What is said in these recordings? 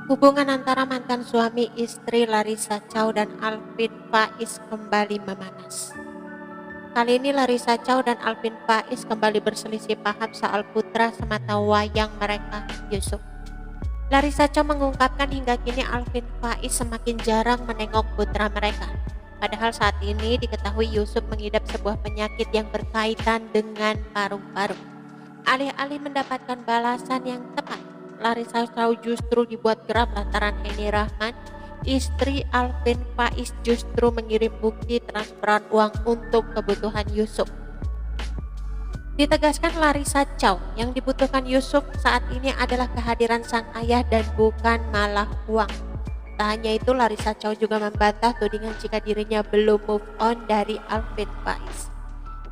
Hubungan antara mantan suami istri Larissa Chow dan Alvin Faiz kembali memanas. Kali ini Larissa Chow dan Alvin Faiz kembali berselisih paham soal putra semata wayang mereka, Yusuf. Larissa Chow mengungkapkan hingga kini Alvin Faiz semakin jarang menengok putra mereka. Padahal saat ini diketahui Yusuf mengidap sebuah penyakit yang berkaitan dengan paru-paru. Alih-alih mendapatkan balasan yang tepat, Larissa Chow justru dibuat geram lantaran Henny Rahman, istri Alvin Faiz, justru mengirim bukti transferan uang untuk kebutuhan Yusuf. Ditegaskan Larissa Chow, yang dibutuhkan Yusuf saat ini adalah kehadiran sang ayah dan bukan malah uang. Tak hanya itu, Larissa Chow juga membantah tudingan jika dirinya belum move on dari Alvin Faiz.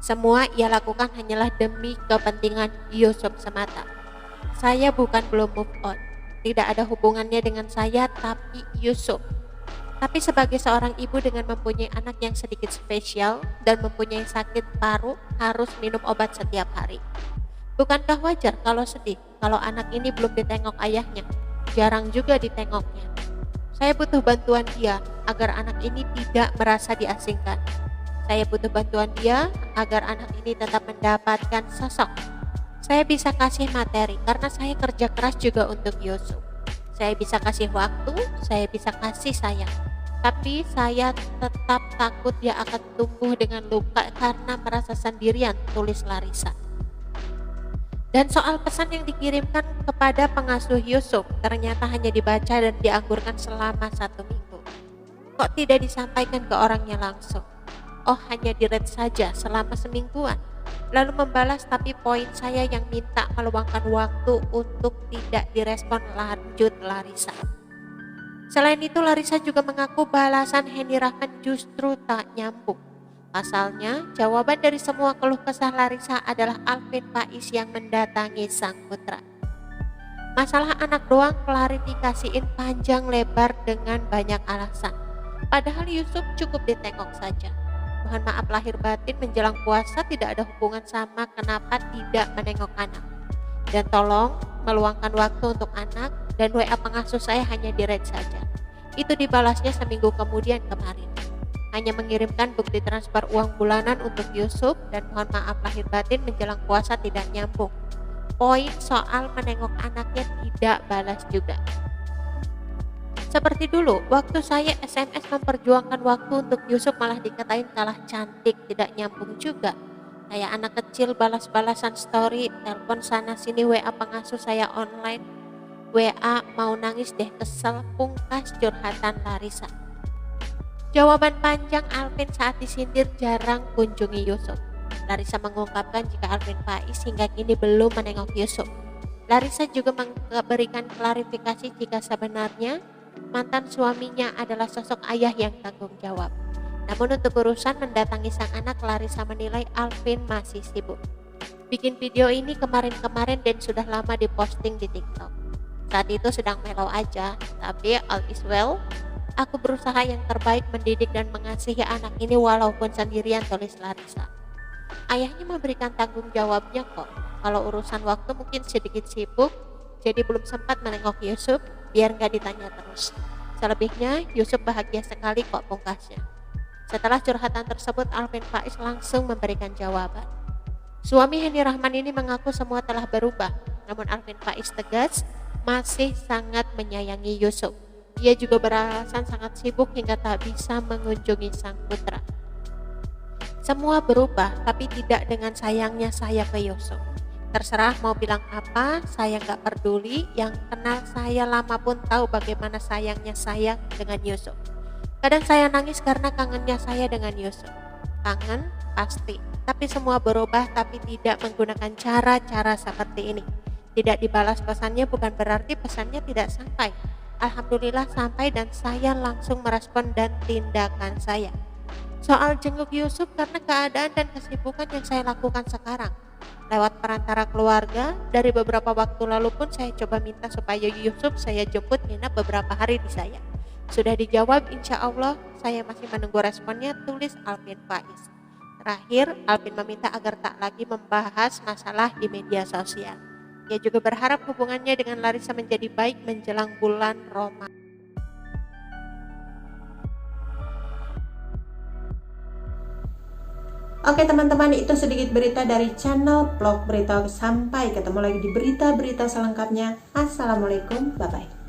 Semua ia lakukan hanyalah demi kepentingan Yusuf semata. Saya bukan belum move on, tidak ada hubungannya dengan saya tapi Yusuf. Tapi sebagai seorang ibu dengan mempunyai anak yang sedikit spesial dan mempunyai sakit paru, harus minum obat setiap hari. Bukankah wajar kalau sedih kalau anak ini belum ditengok ayahnya? Jarang juga ditengoknya. Saya butuh bantuan dia agar anak ini tidak merasa diasingkan. Saya butuh bantuan dia agar anak ini tetap mendapatkan sosok. Saya bisa kasih materi karena saya kerja keras juga untuk Yusuf. Saya bisa kasih waktu, saya bisa kasih sayang. Tapi saya tetap takut dia akan tumbuh dengan luka karena merasa sendirian, tulis Larissa. Dan soal pesan yang dikirimkan kepada pengasuh Yusuf ternyata hanya dibaca dan dianggurkan selama 1 minggu. Kok tidak disampaikan ke orangnya langsung? Oh, hanya di-read saja selama semingguan. Lalu membalas, tapi poin saya yang minta meluangkan waktu untuk tidak direspon, lanjut Larissa. Selain itu, Larissa juga mengaku balasan Henny Rahman justru tak nyambung. Pasalnya, jawaban dari semua keluh kesah Larissa adalah Alvin Faiz yang mendatangi sang putra. Masalah anak doang klarifikasiin panjang lebar dengan banyak alasan. Padahal Yusuf cukup ditengok saja. Mohon maaf lahir batin, menjelang puasa tidak ada hubungan sama kenapa tidak menengok anak. Dan tolong meluangkan waktu untuk anak, dan WA pengasuh saya hanya di-read saja. Itu dibalasnya seminggu kemudian kemarin. Hanya mengirimkan bukti transfer uang bulanan untuk Yusuf, dan mohon maaf lahir batin menjelang puasa tidak nyambung. Poin soal menengok anaknya tidak balas juga. Seperti dulu, waktu saya SMS memperjuangkan waktu untuk Yusuf malah dikatain kalah cantik, tidak nyambung juga. Kayak anak kecil balas-balasan story, telepon sana sini, WA pengasuh saya online. WA mau nangis deh, kesel, pungkas curhatan Larissa. Jawaban panjang Alvin saat disindir jarang kunjungi Yusuf. Larissa mengungkapkan jika Alvin Faiz hingga kini belum menengok Yusuf. Larissa juga memberikan klarifikasi jika sebenarnya mantan suaminya adalah sosok ayah yang tanggung jawab. Namun untuk urusan mendatangi sang anak, Larissa menilai Alvin masih sibuk. Bikin video ini kemarin-kemarin dan sudah lama diposting di TikTok. Saat itu sedang mellow aja, tapi all is well. Aku berusaha yang terbaik mendidik dan mengasihi anak ini walaupun sendirian, tulis Larissa. Ayahnya memberikan tanggung jawabnya kok. Kalau urusan waktu mungkin sedikit sibuk, jadi belum sempat menengok Yusuf, biar gak ditanya terus. Selebihnya Yusuf bahagia sekali kok, pungkasnya. Setelah curhatan tersebut, Alvin Faiz langsung memberikan jawaban. Suami Henny Rahman ini mengaku semua telah berubah, namun Alvin Faiz tegas masih sangat menyayangi Yusuf. Dia juga beralasan sangat sibuk hingga tak bisa mengunjungi sang putra. Semua berubah, tapi tidak dengan sayangnya saya ke Yusuf. Terserah mau bilang apa, saya gak peduli. Yang kenal saya lama pun tahu bagaimana sayangnya saya dengan Yusuf. Kadang saya nangis karena kangennya saya dengan Yusuf. Kangen pasti, tapi semua berubah, tapi tidak menggunakan cara-cara seperti ini. Tidak dibalas pesannya bukan berarti pesannya tidak sampai. Alhamdulillah sampai dan saya langsung merespon dan tindakan saya. Soal jenguk Yusuf karena keadaan dan kesibukan yang saya lakukan sekarang. Lewat perantara keluarga, dari beberapa waktu lalu pun saya coba minta supaya Yusuf saya jemput nginap beberapa hari di saya. Sudah dijawab, insya Allah saya masih menunggu responnya, tulis Alvin Faiz. Terakhir, Alvin meminta agar tak lagi membahas masalah di media sosial. Ia juga berharap hubungannya dengan Larissa menjadi baik menjelang bulan Roma. Oke teman-teman, itu sedikit berita dari channel Vlog Berita. Sampai ketemu lagi di berita-berita selengkapnya. Assalamualaikum, bye-bye.